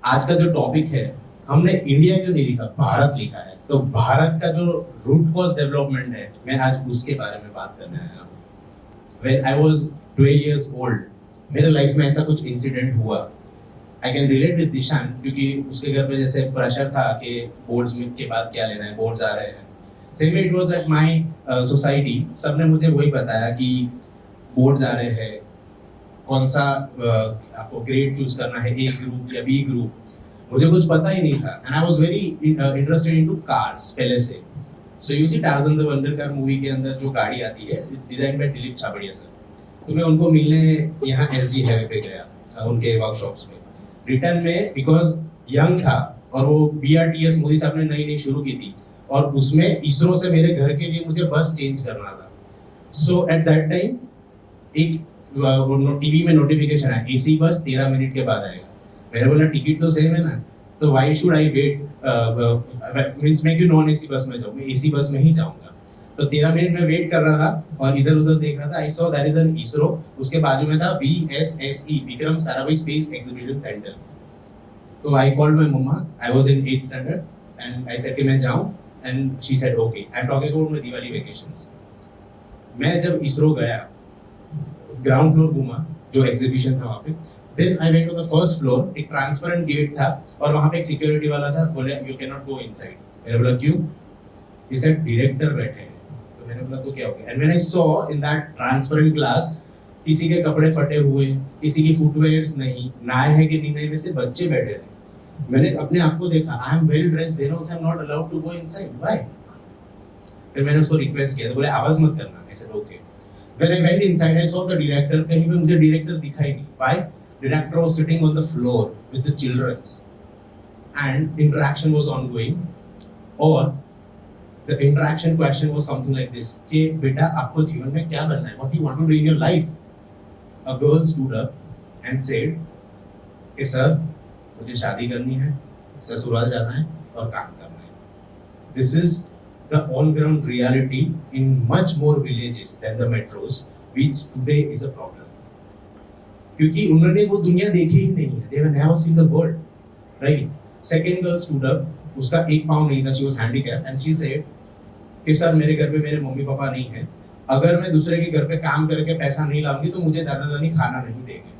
आज का जो टॉपिक है, हमने इंडिया क्यों नहीं लिखा, भारत लिखा है। तो भारत का जो रूट कॉज डेवलपमेंट है, मैं आज उसके बारे में बात करने आया हूँ। When I was 12 years old, मेरे लाइफ में ऐसा कुछ इंसिडेंट हुआ। आई कैन रिलेट विद दिशान, क्योंकि उसके घर पे जैसे प्रेशर था कि बोर्ड्स में के बाद क्या लेना है, बोर्ड्स आ रहे हैं। Same it was at my society, सबने मुझे वही बताया कि बोर्ड्स आ रहे हैं, कौन सा आपको ग्रेड चूज करना है, ए ग्रुप या बी ग्रुप। मुझे कुछ पता ही नहीं था, and I was very interested into cars पहले से। So you see Tarzan the wonder car movie के अंदर जो गाड़ी आती है, design by Dilip Chhabria sir. तो मैं उनको मिलने यहाँ एसजी हाईवे पे गया, उनके वर्कशॉप्स में। रिटर्न में बिकॉज यंग था, और वो BRTS मोदी साहब ने नई नई शुरू की थी, और उसमें इसरो से मेरे घर के लिए मुझे बस चेंज करना था। सो एट दैट टाइम एक टीवी में नोटिफिकेशन आया, AC बस 13 मिनट के बाद आएगा। मैंने बोला टिकट तो सेम है ना, तो why should I wait, means मैं क्यों नॉन AC बस में जाऊँ, मैं AC बस में ही जाऊंगा। तो 13 मिनट में वेट कर रहा था और इधर उधर देख रहा था। I saw there is an ISRO, उसके बाजू में था VSSE, Vikram Sarabhai space exhibition centre. तो I called my mamma, I was in 8th standard, and I said कि मैं जाऊं, and she said okay. I am talking about my Diwali vacations. मैं जब इसरो गया, ग्राउंड फ्लोर घूमा, जो एग्जीबिशन था वहाँ पे। Then I went to the first floor, एक ट्रांसपेरेंट गेट था, और वहाँ पे एक सिक्योरिटी वाला था, बोले you can not go inside. मैंने बोला क्यों? ही सेड डायरेक्टर बैठे हैं। तो मैंने बोला तो क्या हो गया? And when I saw in that transparent glass, किसी के कपड़े फटे हुए, किसी की फुटवेयर्स नहीं, नाए है कि नहीं, वैसे बच्चे बैठे थे। मैंने अपने आप को देखा, I am well dressed, then also I am not allowed to go inside, why? फिर मैंने उसको रिक्वेस्ट किया, तो बोले आवाज मत करना। I said okay. When I went inside, I saw the director. कहीं पे मुझे director दिखाई नहीं। Why? Director was sitting on the floor with the children, and interaction was ongoing. Or the interaction question was something like this: कि बेटा आपको जीवन में क्या बनना है? What do you want to do in your life? A girl stood up and said कि sir मुझे शादी करनी है, ससुराल जाना है और काम करना है। This is the on-ground reality in much more villages than the metros, which today is a problem. क्योंकि उन्होंने वो दुनिया देखी ही नहीं है, they have never seen the world, right? Second girl stood up, उसका एक पाँव नहीं था, she was handicapped, and she said कि सर मेरे घर पे मेरे मम्मी पापा नहीं है, अगर मैं दूसरे के घर पे काम करके पैसा नहीं लाऊंगी तो मुझे दादा दादी खाना नहीं देंगे।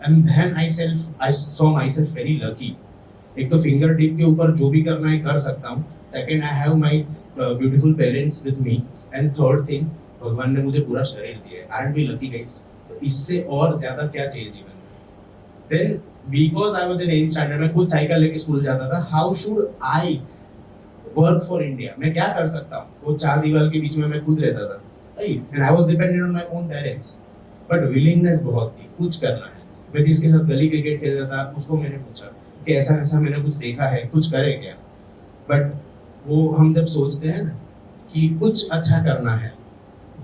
And then I saw myself very lucky. एक तो फिंगर टिप के ऊपर जो भी करना है कर सकता हूँ। Second, I have my beautiful parents with me, and third thing, भगवान ने मुझे पूरा शरीर दिया है। Aren't we lucky guys? तो इससे और ज्यादा क्या चाहिए जीवन में? Then because I was in 8th standard, मैं खुद साइकिल लेके स्कूल जाता था। How should I work for India? मैं क्या कर सकता हूँ? वो चार दीवार के बीच में मैं खुद रहता था, right? And I was dependent on my own parents, but willingness बहुत थी, कुछ करना है। मैं जिसके साथ गली क्रिकेट खेलता था, उसको मैंने पूछा कि ऐसा ऐसा मैंने कुछ देखा है, कुछ करे क्या? बट वो हम जब सोचते हैं ना कि कुछ अच्छा करना है,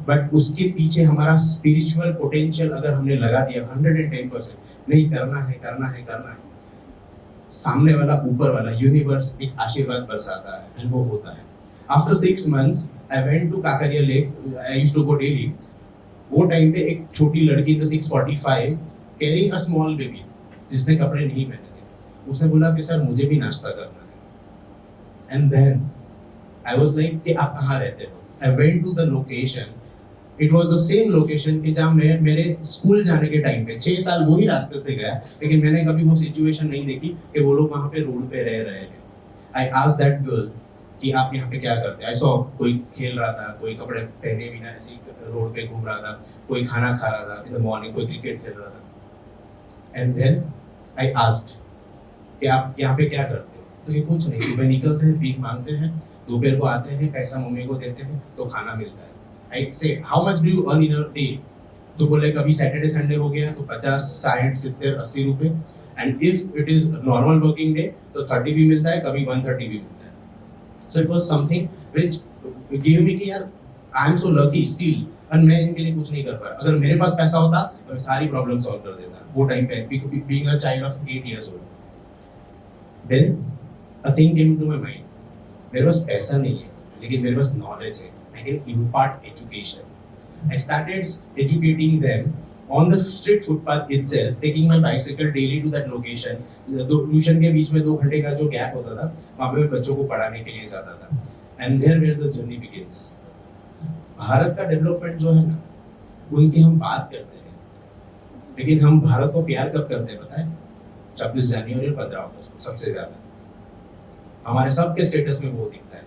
बट उसके पीछे हमारा स्पिरिचुअल पोटेंशियल अगर हमने लगा दिया 110%, नहीं करना है करना है करना है, सामने वाला ऊपर वाला यूनिवर्स एक आशीर्वाद बरसाता है, एंड वो होता है। After 6 months I went to Kankaria lake, I used to go daily. वो टाइम पे एक छोटी लड़की in the 6:45 carrying a small baby, जिसने कपड़े नहीं पहने थे, उसने बोला कि सर मुझे भी नाश्ता करना है। And then I was like कि आप कहाँ रहते हो? I went to the location, it was the same location कि जहाँ मैं मेरे स्कूल जाने के टाइम पे 6 साल वही रास्ते से गया, लेकिन मैंने कभी वो सिचुएशन नहीं देखी कि वो लोग वहाँ पे रोड पे रह रहे हैं। आई आस्क्ड दैट गर्ल कि आप यहाँ पे क्या करते? आई सॉ कोई खेल रहा था, कोई कपड़े पहने बिना ऐसे रोड पे घूम रहा था, कोई खाना खा रहा था इन द मॉर्निंग, कोई क्रिकेट खेल रहा था। एंड देन आई आस्क्ड कि आप यहाँ पे क्या करते हो? तो ये कुछ नहीं, सुबह निकलते हैं, भीख मांगते हैं, दोपहर को आते हैं, पैसा मम्मी को देते हैं तो खाना मिलता है। I said how much do you earn in a day? तो बोले कभी सैटरडे संडे हो गया तो 50, 60, 70, 80 रुपए, and if it is normal working day तो 30 भी मिलता है, कभी 130 भी मिलता है। So it was something which give me कि यार I am so lucky still, और मैं इनके लिए कुछ नहीं कर पाया। अगर मेरे पास पैसा होता तो मैं सारी प्रॉब्लम सॉल्व कर देता वो टाइम पे, being a child of 8 years old. Then a thing came to my mind. मेरे पास पैसा नहीं है, लेकिन मेरे पास knowledge है. I can impart education. I started educating them on the street footpath itself, taking my bicycle daily to that location. दो tuition के बीच में 2 घंटे का जो गैप होता था, वहाँ पे मैं बच्चों को पढ़ाने के लिए जाता था. And there where the journey begins. Bharat का डेवलपमेंट जो है ना, उनकी हम बात करते हैं, लेकिन हम भारत को प्यार कब करते हैं पता है? 26 जनवरी और 15 अगस्त को सबसे ज्यादा. हमारे सबके स्टेटस में वो दिखता है.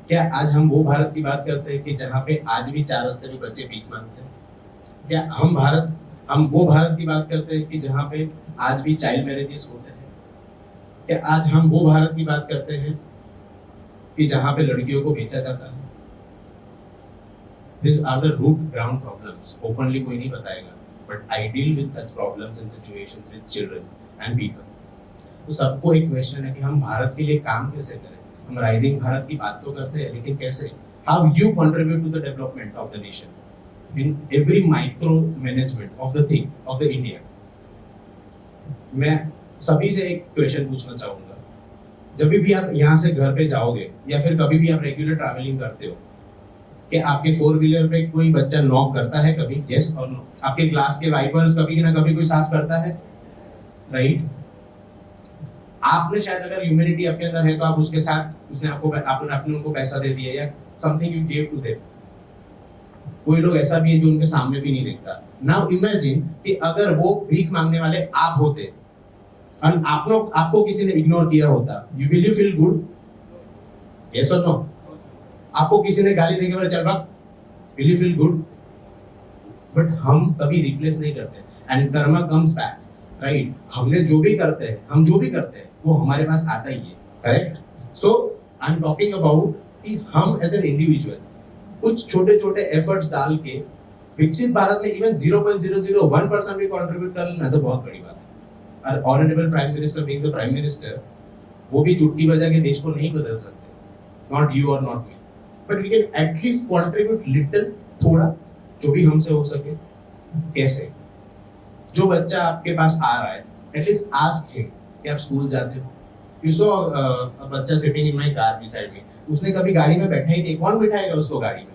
क्या आज हम वो भारत की बात करते हैं कि जहाँ पे आज भी 4 रास्ते में बच्चे भीख मांगते हैं? क्या हम वो भारत की बात करते हैं कि जहाँ पे आज भी चाइल्ड मैरिजेस होते हैं? क्या आज हम वो भारत की बात करते हैं कि जहाँ पे लड़कियों को बेचा जाता है? These are the root ground problems. Openly कोई नहीं बताएगा, but I deal with such problems and situations with children and people. तो सबको एक क्वेश्चन है कि हम भारत के लिए काम कैसे करें? हम राइजिंग भारत की बात तो करते हैं, लेकिन कैसे? How you contribute to the development of the nation in every micro management of the thing of the India. मैं सभी से एक क्वेश्चन पूछना चाहूंगा. जब भी आप यहाँ से घर पे जाओगे या फिर कभी भी आप रेगुलर ट्रैवलिंग करते हो, कि आपके 4 व्हीलर पे कोई बच्चा नॉक करता है कभी? यस और नो. आपके ग्लास के वाइपर्स कभी ना कभी कोई साफ करता है, राइट? आपने शायद अगर ह्यूमैनिटी आपके अंदर है तो आप उसके साथ आपने उनको पैसा दे दिया या something you give to them. कोई लोग ऐसा भी है जो उनके सामने भी नहीं देखता. नाउ इमेजिन कि अगर वो भीख मांगने वाले आप होते और आपको किसी ने इग्नोर किया होता, will you feel good? Yes और नो? आपको किसी ने गाली देके बोला चल भाग, will you feel good? But हम कभी रिप्लेस नहीं करते and Karma comes back, right? हम जो भी करते हैं वो हमारे पास आता ही है, correct? So I am talking about कि हम एज एन इंडिविजुअल कुछ छोटे छोटे एफर्ट्स डाल के विकसित भारत में इवन 0.001% भी कंट्रीब्यूट कर लेना तो बहुत बड़ी बात है. और honourable prime minister being the prime minister, वो भी चुटकी बजा के देश को नहीं बदल सकते, नॉट यू और not me, but we can at least contribute little, थोड़ा, जो भी हमसे हो सके. कैसे? जो बच्चा आपके पास आ रहा है, एटलीस्ट आस्क हिम कि आप स्कूल जाते हो. यू सो अ बच्चा sitting in my car beside me, उसने कभी गाड़ी में बैठा ही नहीं, कौन बिठाएगा उसको गाड़ी में?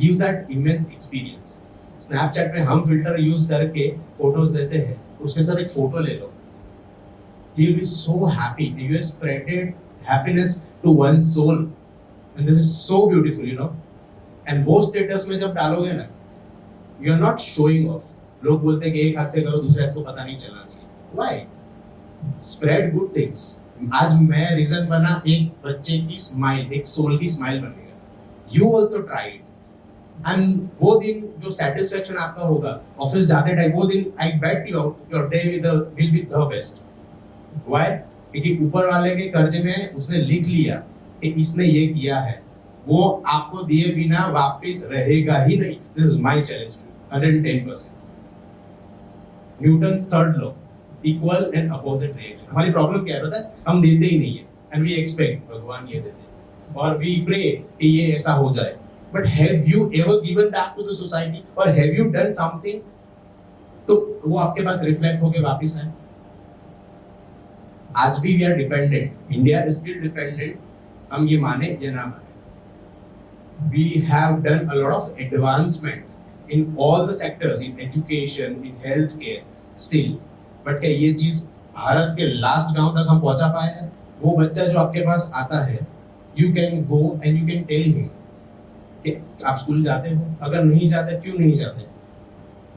Give that immense experience. Snapchat में हम फिल्टर यूज करके फोटोज देते हैं, उसके साथ एक फोटो ले लो. He will be so happy. You have spreaded happiness to one soul and this is so beautiful, you know. And वो स्टेटस में जब डालोगे ना, you are not showing off. लोग बोलते हैं कि एक हाथ से करो, दूसरे हाथ को पता नहीं चलना चाहिए. व्हाई? Spread good things. आज मैं रीजन बना एक बच्चे की स्माइल, एक सोल की स्माइल बनेगा. You also try it and वो दिन जो सेटिस्फेक्शन आपका होगा ऑफिस जाते टाइम, वो दिन I bet you your day will be the best. Why? क्योंकि ऊपर वाले के कर्ज में उसने लिख लिया कि इसने ये किया है, वो आपको दिए बिना वापस रहेगा ही नहीं. This is my challenge 110%. Newton's third law, equal and opposite reaction. हमारी प्रॉब्लम क्या है पता है? हम देते ही नहीं है एंड वी एक्सपेक्ट भगवान ये दे दे और वी प्रे कि ये ऐसा हो जाए. But have you ever given back to the society और हैव यू डन समथिंग तो वो आपके पास रिफ्लेक्ट होके वापस आए? आज भी we are dependent. India is still dependent. हम ये माने या ना माने, we have done a lot of advancement in all the sectors, in education, in healthcare still. But क्या ये चीज भारत के लास्ट गांव तक हम पहुंचा पाए हैं? वो बच्चा जो आपके पास आता है, you can go and you can tell him कि आप स्कूल जाते हो? अगर नहीं जाते, क्यों नहीं जाते?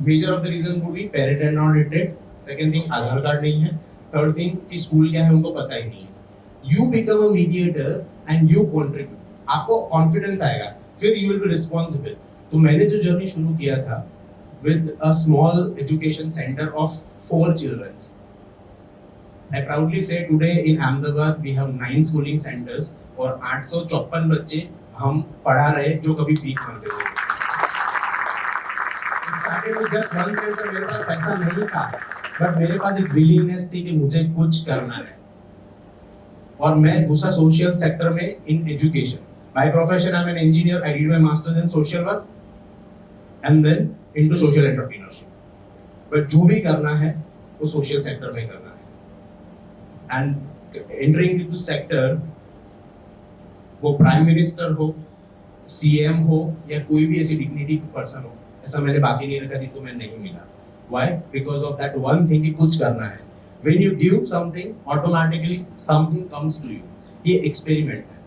Major of the reason would be parent are not literate. Second thing, Aadhaar card नहीं है. Third thing कि स्कूल क्या है उनको पता ही नहीं है. You become a mediator and you contribute. आपको कॉन्फिडेंस आएगा, फिर यू विल बी रिस्पॉन्सिबल. तो मैंने जो जर्नी शुरू किया था with a small education centre of 4 childrens, I proudly say today in Ahmedabad we have 9 schooling centres और 854 बच्चे हम पढ़ा रहे जो कभी भीख मांगते थे. Started with just one centre. मेरे पास पैसा नहीं था, बट मेरे पास एक विलिंगनेस थी कि मुझे कुछ करना है. और मैं घुसा सोशल सेक्टर में in education. By profession, I'm an engineer. I did my master's in social work and then into social entrepreneurship. But जो भी करना है वो social sector में करना है. And entering into sector, वो प्राइम मिनिस्टर हो, CM हो या कोई भी ऐसी डिग्निटी पर्सन हो, ऐसा मैंने बाकी नहीं रखा, जिनको मैं नहीं मिला. Why? Because of that one thing कि कुछ करना है. When you give something, automatically something comes to you. ये एक्सपेरिमेंट है.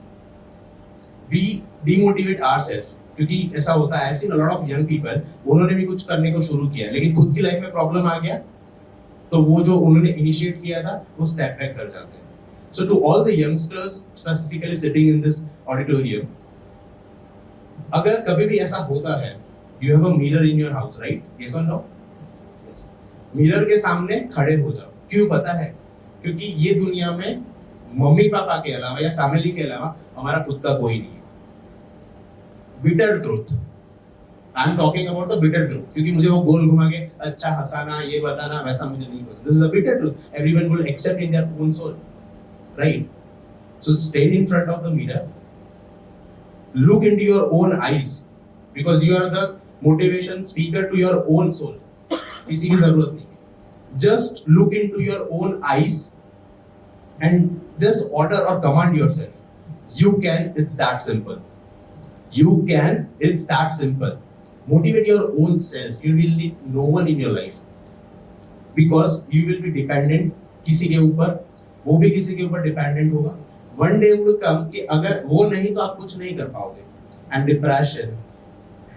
We demotivate ourselves. क्योंकि ऐसा होता है, I've seen a lot of young people, उन्होंने भी कुछ करने को शुरू किया, लेकिन खुद की लाइफ में प्रॉब्लम आ गया, तो वो जो उन्होंने इनिशिएट किया था वो स्टेप बैक कर जाते हैं. So to all the youngsters specifically sitting in this auditorium, अगर कभी भी ऐसा होता है, you have a mirror in your house, right? Yes or no? Mirror के सामने खड़े हो जाओ. क्यों पता है? क्योंकि ये दुनिया में मम्मी पापा के अलावा या फैमिली के अलावा हमारा खुद का कोई नहीं है. Bitter truth, I am talking about the bitter truth, क्योंकि मुझे वो गोल घुमा के अच्छा हंसाना, ये बताना, वैसा मुझे नहीं पसंद. This is a bitter truth. Everyone will accept in their own soul, right? So stand in front of the mirror, look into your own eyes, because you are the motivation speaker to your own soul. किसी की जरूरत नहीं है. Just look into your own eyes and just order or command yourself. You can, it's that simple. You can, it's that simple. Motivate your own self. You will need no one in your life. Because you will be dependent किसी के ऊपर, वो भी किसी के ऊपर dependent होगा. One day will come कि अगर वो नहीं तो आप कुछ नहीं कर पाओगे. And depression,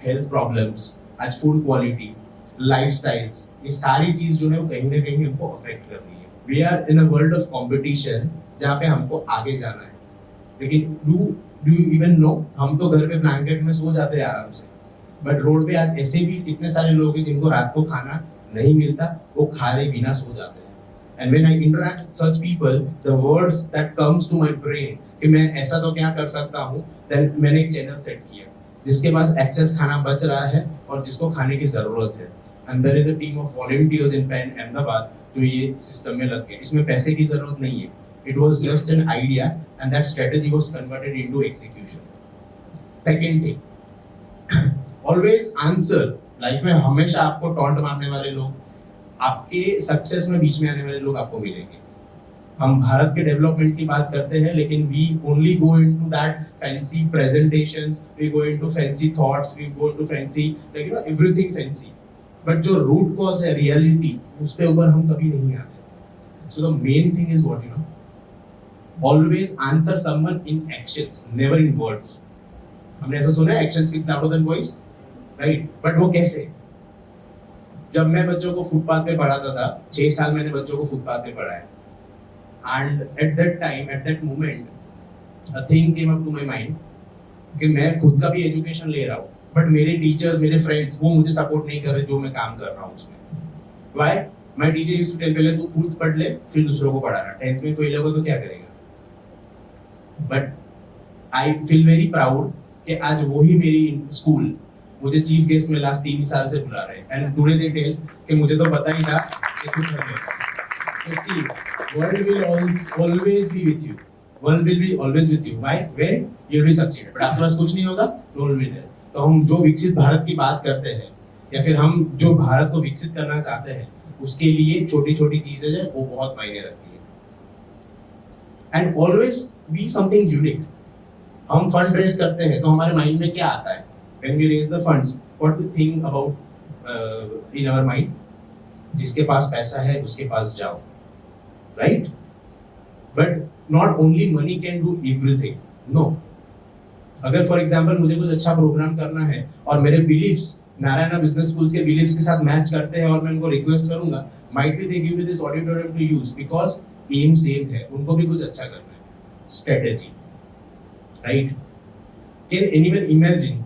health problems, आज food quality, लाइफस्टाइल्स, ये सारी चीज जो है वो कहीं ना कहीं हमको अफेक्ट कर रही है. We are in a world of competition जहाँ पे हमको आगे जाना है, लेकिन डू यू इवन नो, हम तो घर पे ब्लैंकेट में सो जाते हैं आराम से, बट रोड पे आज ऐसे भी कितने सारे लोग हैं जिनको रात को खाना नहीं मिलता, वो खाए बिना सो जाते हैं. And when I interact with such people, the words that comes to my brain कि मैं ऐसा तो क्या कर सकता हूँ, देन मैंने एक चैनल सेट किया जिसके पास एक्सेस खाना बच रहा है और जिसको खाने की जरूरत है. And there is a team of volunteers in PEN Ahmedabad जो ये सिस्टम में लग गए. इसमें पैसे की जरूरत नहीं है. It was just an idea and that strategy was converted into execution. Second thing, always answer. Life में हमेशा आपको टॉन्ट मारने वाले लोग, आपके सक्सेस में बीच में आने वाले लोग आपको मिलेंगे. हम भारत के डेवलपमेंट की बात करते हैं, लेकिन we only go into that fancy presentations, we go into fancy thoughts, we go into fancy, like you know, everything fancy. But जो रूट कॉज है, रियलिटी, उस पे ऊपर हम कभी नहीं आते. So the main thing is what you know, always answer someone in actions, never in words. हमने ऐसा सुना है, actions speaks louder than voice, right? But वो कैसे? जब मैं बच्चों को फुटपाथ पे पढ़ाता था, 6 साल मैंने बच्चों को फुटपाथ पे पढ़ाया, and at that time, at that moment, a thing came up to my mind कि मैं खुद का भी एजुकेशन ले रहा हूँ, बट मेरे टीचर्स, मेरे फ्रेंड्स, वो मुझे सपोर्ट नहीं कर रहे जो मैं काम कर रहा हूँ उसमें. Why? My teacher used to tell, पहले तू खुद पढ़ ले फिर दूसरों को पढ़ाना. 10th में फेल होगा तो क्या करेगा? But I feel very proud कि आज वही मेरी स्कूल मुझे चीफ गेस्ट में लास्ट 3 साल से बुला रहे हैं. एंड टुडे दे टेल कि मुझे तो पता ही था कि कुछ हो गया. So see, world will always be with you. World will be always with you. Why? When you will be succeeded. But आपके पास कुछ नहीं होगा, no one will be there. तो हम जो विकसित भारत की बात करते हैं, या फिर हम जो भारत को विकसित करना चाहते हैं, उसके लिए छोटी छोटी चीजें जो वो बहुत मायने रखती है. And always be something unique. हम फंड रेज करते हैं तो हमारे माइंड में क्या आता है? When we raise the funds, what we think about in our mind? जिसके पास पैसा है उसके पास जाओ, right? But not only money can do everything, no. अगर फॉर एग्जाम्पल मुझे कुछ अच्छा प्रोग्राम करना है और मेरे बिलीव्स नारायणा बिजनेस स्कूल्स के बिलीव्स के साथ मैच करते हैं और मैं उनको रिक्वेस्ट करूंगा, might be they give me this auditorium to use, because am same है, उनको भी कुछ अच्छा करना है. Strategy, right? Can anyone imagine,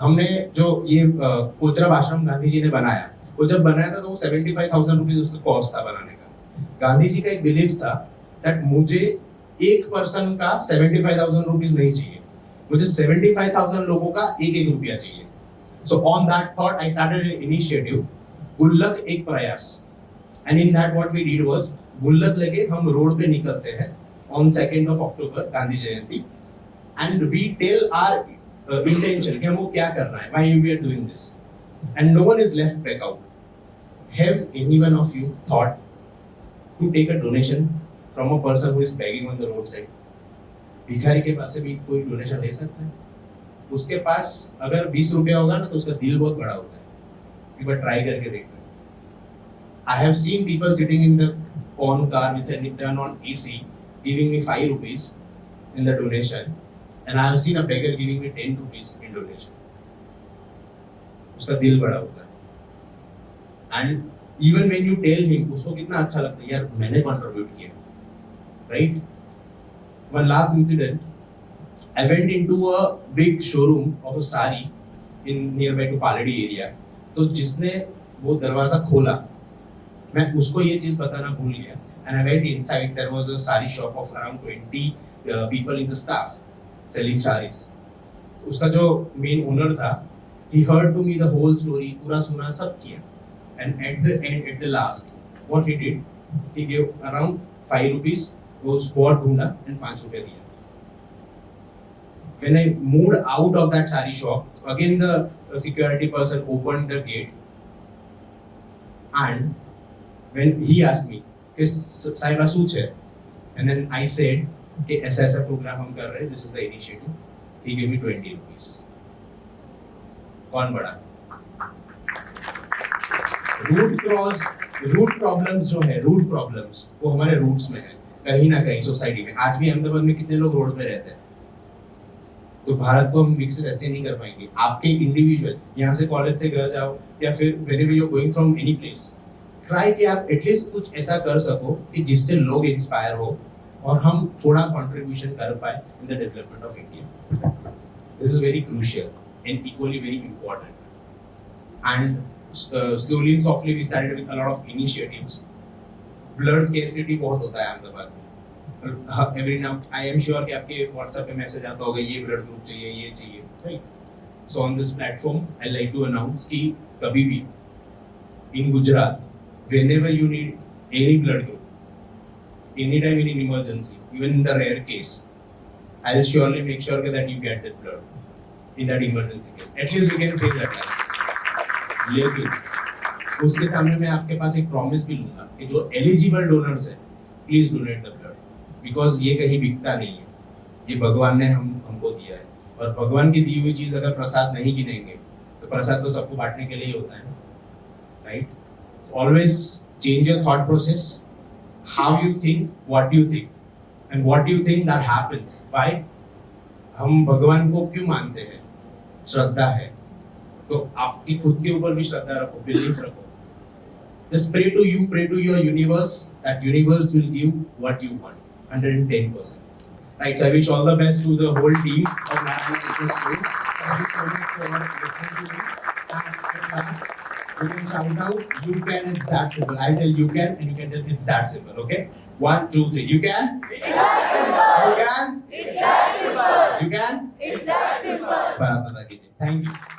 हमने जो ये कोचरब आश्रम गांधी जी ने बनाया, वो जब बनाया था तो वो 75,000 रुपीज उसका कॉस्ट था बनाने का. गांधी जी का एक बिलीफ था दैट मुझे एक पर्सन का 75,000 रुपीज नहीं चाहिए, मुझे 75,000 लोगों का एक रुपया चाहिए. So on that thought I started an initiative, गुल्लक एक प्रयास. And in that what we did was, गुल्लक लेके हम रोड पे निकलते हैं on 2nd of October, Gandhi Jayanti, and we tell our intention कि हमको क्या करना है, why we are doing this, and no one is left back out. Have anyone of you thought to take a donation from a person who is begging on the road side? भिखारी के पास से भी कोई donation ले सकता है? उसके पास अगर 20 रुपया होगा ना तो उसका दिल बहुत बड़ा होता है। एक बार ट्राई करके देखना। I have seen people sitting in the on car with a turn on AC giving me 5 rupees in the donation, and I have seen a beggar giving me 10 rupees in donation. उसका दिल बड़ा होता है। And even when you tell him, उसको कितना अच्छा लगता है, यार मैंने contribute किया, right? One last incident, I went into a big showroom of a sari in nearby to Paladi area. तो जिसने वो दरवाजा खोला, मैं उसको ये चीज बताना भूल गया, and I went inside. There was a sari shop of around 20 people in the staff selling saris. उसका जो main owner था, he heard to me the whole story, पूरा सुना, सब किया, and at the end, at the last, what he did, he gave around 5 rupees, वो spot ढूंढा and 5 रुपया दिया. When I moved out of that sari shop, again the security person opened the gate, and when he asked me, साहिबा सूच है, and then I said कि ऐसा ऐसा programme हम कर रहे हैं, this is the initiative, he gave me 20 rupees. कौन बड़ा? रूट प्रॉब्लम्स जो है, रूट प्रॉब्लम्स वो हमारे रूट्स में है, कहीं ना कहीं सोसाइटी में। आज भी अहमदाबाद में कितने लोग रोड पे रहते हैं, तो भारत को हम विकसित ऐसे नहीं कर पाएंगे। आपके इंडिविजुअल यहाँ से कॉलेज से घर जाओ या फिर whenever you're going from any place, try कि आप एटलीस्ट कुछ ऐसा कर सको कि जिससे लोग इंस्पायर हो और हम थोड़ा कंट्रीब्यूशन कर पाए in the development of India. This is very crucial and equally very important, and slowly and softly we started with a lot of initiatives. Blood scarcity बहुत होता है अहमदाबाद में। Every now I am sure कि आपके WhatsApp पे message आता होगा, ये ब्लड ग्रुप चाहिए, ये चाहिए, right? So on this platform I like to announce कि कभी भी in Gujarat, whenever you need any blood group, anytime in an emergency, even in the rare case, I'll surely make sure that you get that blood in that emergency case. At least we can save that life. लेकिन उसके सामने मैं आपके पास एक promise भी लूंगा कि जो एलिजिबल डोनर्स हैं, please donate the blood, because ये कहीं बिकता नहीं है, ये भगवान ने हमको दिया है, और भगवान की दी हुई चीज अगर प्रसाद नहीं गिनेंगे तो प्रसाद तो सबको बांटने के लिए ही होता है, right? Always change your thought process, how you think, what you think, and what you think that happens. Why? हम भगवान को क्यों मानते हैं? श्रद्धा है, तो आपकी खुद के ऊपर भी श्रद्धा रखो, बिलीफ रखो। Just pray to you, pray to your universe. That universe will give what you want, 110%. Right. So I wish all the best to the whole team of National Business School. Thank you so much for listening to me. And last, you can shout out, "You can." It's that simple. I'll tell you can, and you can tell it's that simple. Okay? 1, 2, 3. You can. It's that simple. You can. It's that simple. You can. It's that simple. Bharat Mata ki jai. Thank you.